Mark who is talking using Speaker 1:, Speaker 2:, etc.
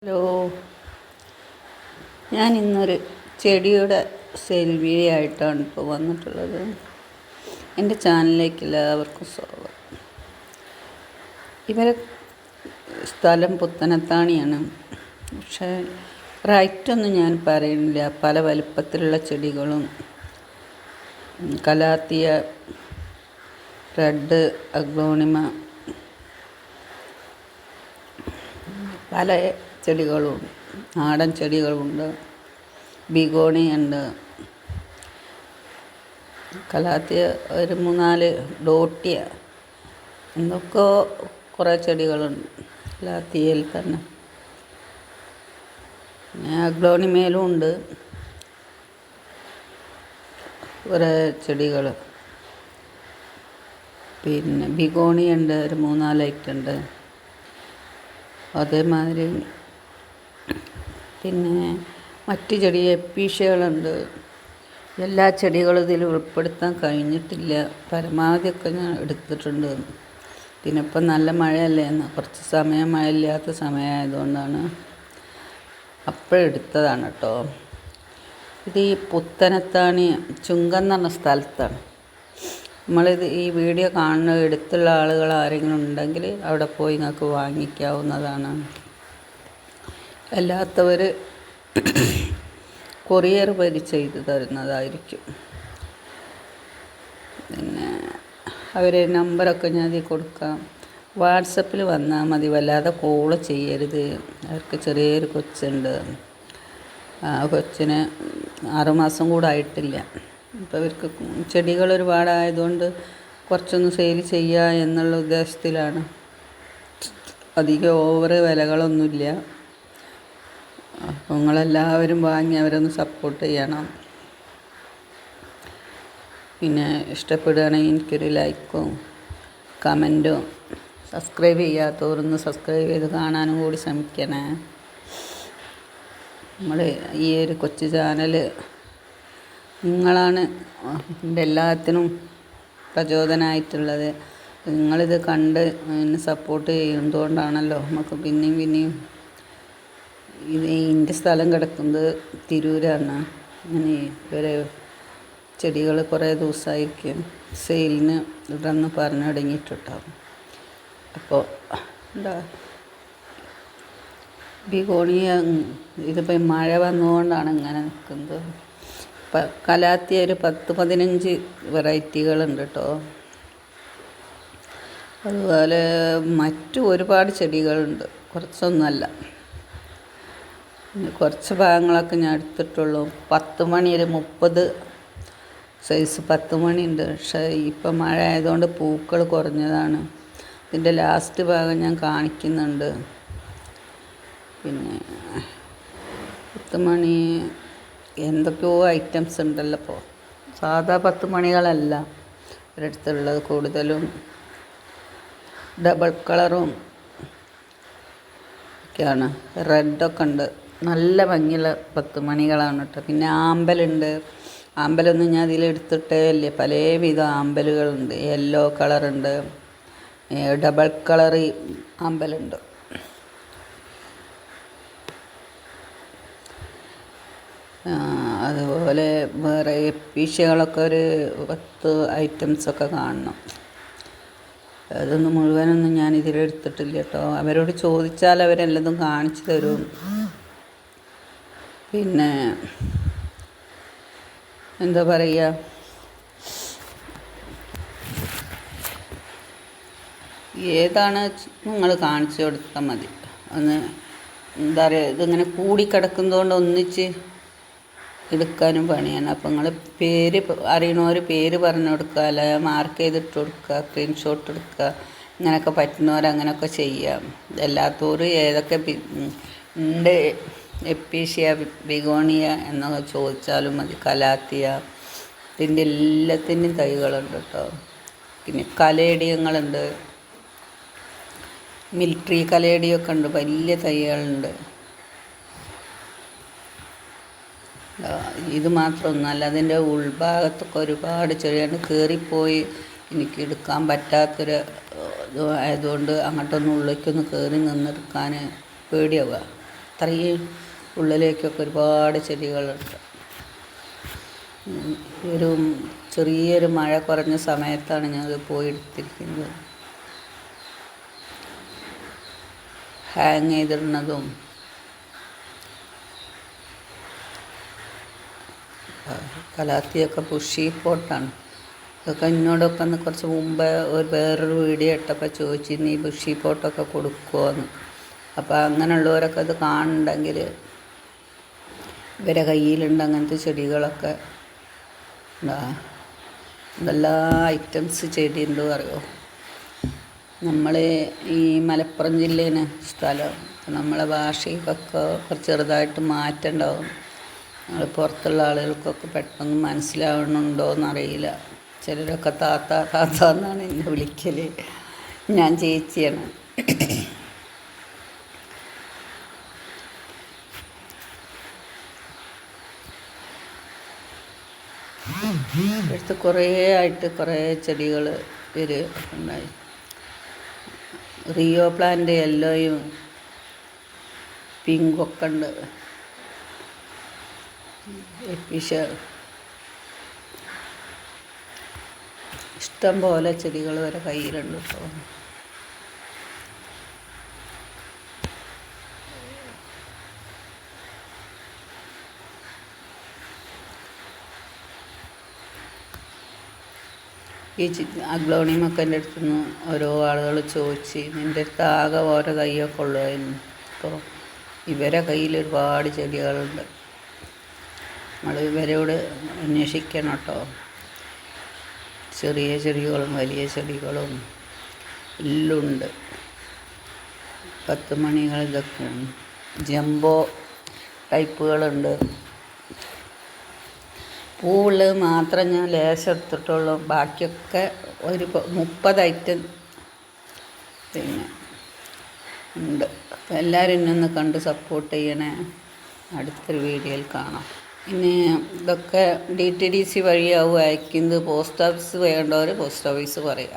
Speaker 1: Hello, ഞാൻ ഇന്നൊരു ചെടിയുടെ സെയിൽ വീഡിയോ ആയിട്ടാണ് ഇപ്പോൾ വന്നിട്ടുള്ളത്. എൻ്റെ ചാനലിലേക്ക് എല്ലാവർക്കും സ്വാഗതം. ഇവരെ സ്ഥലം പുത്തനത്താണിയാണ്. പക്ഷേ റൈറ്റൊന്നും ഞാൻ പറയുന്നില്ല. പല വലിപ്പത്തിലുള്ള ചെടികളും കലാത്തിയ, റെഡ് അഗ്ലോണിമ, പല ചെടികളും, നാടൻ ചെടികളുണ്ട്, ബിഗോണിയുണ്ട്, കലാത്തിയ ഒരു 3-4 ഡോട്ടിയ, എന്തൊക്കെ കുറേ ചെടികളുണ്ട് കലാത്തിയയിൽ തന്നെ. പിന്നെ അഗ്ലോണിമയിലും ഉണ്ട് കുറേ ചെടികൾ. പിന്നെ ബിഗോണിയുണ്ട്, ഒരു 3-4 ഐറ്റുണ്ട്. അതേമാതിരി പിന്നെ മറ്റ് ചെടി എപ്പീഷ്യകളുണ്ട്. എല്ലാ ചെടികളും ഇതിൽ ഉൾപ്പെടുത്താൻ കഴിഞ്ഞിട്ടില്ല. പരമാവധിയൊക്കെ ഞാൻ എടുത്തിട്ടുണ്ട്. പിന്നെ ഇപ്പം നല്ല മഴയല്ലേ, കുറച്ച് സമയം മഴയില്ലാത്ത സമയമായതുകൊണ്ടാണ് അപ്പോഴെടുത്തതാണ് കേട്ടോ. ഇത് ഈ പുത്തനത്താണി ചുങ്കം എന്ന് പറഞ്ഞ സ്ഥലത്താണ്. നമ്മളിത് ഈ വീഡിയോ കാണുന്ന എടുത്തുള്ള ആളുകൾ ആരെങ്കിലും ഉണ്ടെങ്കിൽ അവിടെ പോയി നിങ്ങൾക്ക് വാങ്ങിക്കാവുന്നതാണ്. അല്ലാത്തവർ കൊറിയർ വഴി ചെയ്ത് തരുന്നതായിരിക്കും. പിന്നെ അവർ നമ്പറൊക്കെ ഞാൻ ഇതിൽ കൊടുക്കാം. വാട്സപ്പിൽ വന്നാൽ മതി, വല്ലാതെ കോള് ചെയ്യരുത്. അവർക്ക് ചെറിയൊരു കൊച്ചുണ്ട്. ആ കൊച്ചിന് 6 മാസം കൂടെ ആയിട്ടില്ല. അപ്പോൾ ഇവർക്ക് ചെടികൾ ഒരുപാടായതുകൊണ്ട് കുറച്ചൊന്ന് സെയിൽ ചെയ്യുക എന്നുള്ള ഉദ്ദേശത്തിലാണ്. അധികം ഓവർ വിലകളൊന്നുമില്ല. അപ്പോൾ നിങ്ങളെല്ലാവരും വാങ്ങി അവരൊന്ന് സപ്പോർട്ട് ചെയ്യണം. പിന്നെ ഇഷ്ടപ്പെടുകയാണെങ്കിൽ എനിക്കൊരു ലൈക്കും കമൻറ്റും, സബ്സ്ക്രൈബ് ചെയ്യാത്തവരൊന്ന് സബ്സ്ക്രൈബ് ചെയ്ത് കാണാനും കൂടി ശ്രമിക്കണേ. നമ്മൾ ഈ ഒരു കൊച്ചു ചാനൽ നിങ്ങളാണ് എൻ്റെ എല്ലാത്തിനും പ്രചോദനമായിട്ടുള്ളത്. നിങ്ങളിത് കണ്ട് എന്നെ സപ്പോർട്ട് ചെയ്യുന്നതുകൊണ്ടാണല്ലോ നമുക്ക് പിന്നെയും ഇത് എൻ്റെ സ്ഥലം കിടക്കുന്നത് തിരൂരാണ്. അങ്ങനെ ഇവരെ ചെടികൾ കുറേ ദിവസമായിരിക്കും സെയിലിന് ഇവിടെന്ന് പറഞ്ഞു തുടങ്ങിയിട്ടുണ്ടാവും. അപ്പോൾ എന്താ ബിഗോണിയ ഇതിപ്പോൾ മഴ വന്നുകൊണ്ടാണ് ഇങ്ങനെ നിൽക്കുന്നത്. കലാത്തിയ ഒരു 10-15 വെറൈറ്റികളുണ്ട് കേട്ടോ. അതുപോലെ മറ്റു ഒരുപാട് ചെടികളുണ്ട്, കുറച്ചൊന്നുമല്ല. കുറച്ച് ഭാഗങ്ങളൊക്കെ ഞാൻ എടുത്തിട്ടുള്ളൂ. 10 മണി, ഒരു 30 സൈസ് 10 മണി ഉണ്ട്. പക്ഷേ ഇപ്പം മഴ ആയതുകൊണ്ട് പൂക്കൾ കുറഞ്ഞതാണ്. ഇതിൻ്റെ ലാസ്റ്റ് ഭാഗം ഞാൻ കാണിക്കുന്നുണ്ട്. പിന്നെ 10 മണി എന്തൊക്കെയോ ഐറ്റംസ് ഉണ്ടല്ലോ. ഇപ്പോൾ സാധാ 10 മണികളല്ല ഒരിടത്തുള്ളത്. കൂടുതലും ഡബിൾ കളറും ഒക്കെയാണ്. റെഡൊക്കെ ഉണ്ട്. നല്ല ഭംഗിയുള്ള 10 മണികളാണ് കേട്ടോ. പിന്നെ ആമ്പലുണ്ട്. ആമ്പലൊന്നും ഞാൻ ഇതിലെടുത്തിട്ടേ ഇല്ലേ. പലവിധ ആമ്പലുകളുണ്ട്. യെല്ലോ കളറുണ്ട്, ഡബിൾ കളറ് ആമ്പലുണ്ട്. അതുപോലെ വേറെ എപ്പീഷ്യകളൊക്കെ ഒരു 10 ഐറ്റംസൊക്കെ കാണണം. അതൊന്നും മുഴുവനൊന്നും ഞാൻ ഇതിലെടുത്തിട്ടില്ല കേട്ടോ. അവരോട് ചോദിച്ചാൽ അവരെല്ലതും കാണിച്ചു തരും. പിന്നെ എന്താ പറയുക, ഏതാണ് നിങ്ങൾ കാണിച്ചു കൊടുത്താൽ മതി. ഒന്ന് എന്താ പറയുക, ഇതിങ്ങനെ കൂടിക്കിടക്കുന്നതുകൊണ്ട് ഒന്നിച്ച് എടുക്കാനും പണിയാണ്. അപ്പോൾ നിങ്ങൾ പേര് അറിയണവർ പേര് പറഞ്ഞു കൊടുക്കുക, അല്ലെങ്കിൽ മാർക്ക് ചെയ്തിട്ട് കൊടുക്കുക, സ്ക്രീൻഷോട്ട് എടുക്കുക. ഇങ്ങനെയൊക്കെ പറ്റുന്നവരങ്ങനെയൊക്കെ ചെയ്യാം. എല്ലാത്തോരും ഏതൊക്കെ ഉണ്ട്, എപ്പീഷ്യ, ബിഗോണിയ എന്നൊക്കെ ചോദിച്ചാലും മതി. കലാത്തിയ, ഇതിൻ്റെ എല്ലാത്തിൻ്റെയും തൈകളുണ്ട് കേട്ടോ. പിന്നെ കലേഡിയങ്ങളുണ്ട്, മിലിറ്ററി കലേഡിയൊക്കെ ഉണ്ട്. വലിയ തൈകളുണ്ട്. ഇത് മാത്രമൊന്നുമല്ല, അതിൻ്റെ ഉൾഭാഗത്തൊക്കെ ഒരുപാട് ചെടിയാണ്. കയറിപ്പോയി എനിക്ക് എടുക്കാൻ പറ്റാത്തൊരു ഇത് ആയതുകൊണ്ട് അങ്ങോട്ടൊന്നും ഉള്ളിലേക്കൊന്ന് കയറി നിന്നെടുക്കാൻ പേടിയാവുക. അത്രയും ഉള്ളിലേക്കൊക്കെ ഒരുപാട് ചെടികളുണ്ട്. ഒരു ചെറിയൊരു മഴ കുറഞ്ഞ സമയത്താണ് ഞങ്ങൾ പോയി എടുത്തിരിക്കുന്നത്. ഹാങ് ചെയ്തിടുന്നതും കലാത്തിയൊക്കെ ബുഷി പോട്ടാണ്. അതൊക്കെ എന്നോടൊക്കെ ഒന്ന് കുറച്ച് മുമ്പേ വേറൊരു വീഡിയോ ഇട്ടപ്പോൾ ചോദിച്ചിരുന്നു ഈ ബുഷി പോട്ടൊക്കെ കൊടുക്കുമോയെന്ന്. അപ്പോൾ അങ്ങനെയുള്ളവരൊക്കെ അത് കാണുന്നുണ്ടെങ്കിൽ ഇവരെ കയ്യിലുണ്ട് അങ്ങനത്തെ ചെടികളൊക്കെ. എന്തെല്ലാം ഐറ്റംസ് ചെടിയുണ്ട് അറിയോ. നമ്മൾ ഈ മലപ്പുറം ജില്ലയാണ് സ്ഥലം. നമ്മളെ ഭാഷയ്ക്കൊക്കെ കുറച്ച് ചെറുതായിട്ട് മാറ്റം ഉണ്ടാവും. നമ്മൾ പുറത്തുള്ള ആളുകൾക്കൊക്കെ പെട്ടെന്ന് മനസ്സിലാവണുണ്ടോയെന്നറിയില്ല. ചിലരൊക്കെ താത്ത താത്ത എന്നാണ് എന്നെ വിളിക്കൽ. ഞാൻ ചേച്ചിയാണ്. അടുത്ത് കുറേ ആയിട്ട് കുറേ ചെടികൾ ഉണ്ടായി. റിയോ പ്ലാന്റ് യെല്ലോയും പിങ്കൊക്കെ ഉണ്ട്. എപ്പിഷ ഇഷ്ടം പോലെ ചെടികൾ വരെ കയ്യിലുണ്ട് കേട്ടോ. ഈ അഗ്ലോണിയമൊക്കെ എൻ്റെ അടുത്ത് നിന്ന് ഓരോ ആളുകൾ ചോദിച്ച് നിൻ്റെ അടുത്ത് ആകെ ഓരോ തൈയൊക്കെ ഉള്ളതായിരുന്നു. അപ്പോൾ ഇവരെ കയ്യിൽ ഒരുപാട് ചെടികളുണ്ട്. നമ്മൾ ഇവരോട് അന്വേഷിക്കണം കേട്ടോ. ചെറിയ ചെടികളും വലിയ ചെടികളും എല്ലാം ഉണ്ട്. 10 മണികൾ ഇതൊക്കെ ജംബോ ടൈപ്പുകളുണ്ട്. പൂവുള്ളത് മാത്രം ഞാൻ ലേശം എടുത്തിട്ടുള്ളൂ. ബാക്കിയൊക്കെ ഒരു 30 ഐറ്റം പിന്നെ ഉണ്ട്. അപ്പം എല്ലാവരും ഇന്നൊന്ന് കണ്ട് സപ്പോർട്ട് ചെയ്യണേ. അടുത്തൊരു വീഡിയോയിൽ കാണാം. പിന്നെ ഇതൊക്കെ DTDC വഴിയാവും അയക്കുന്നത്. പോസ്റ്റ് ഓഫീസ് വേണ്ടവർ പോസ്റ്റ് ഓഫീസ് പറയുക.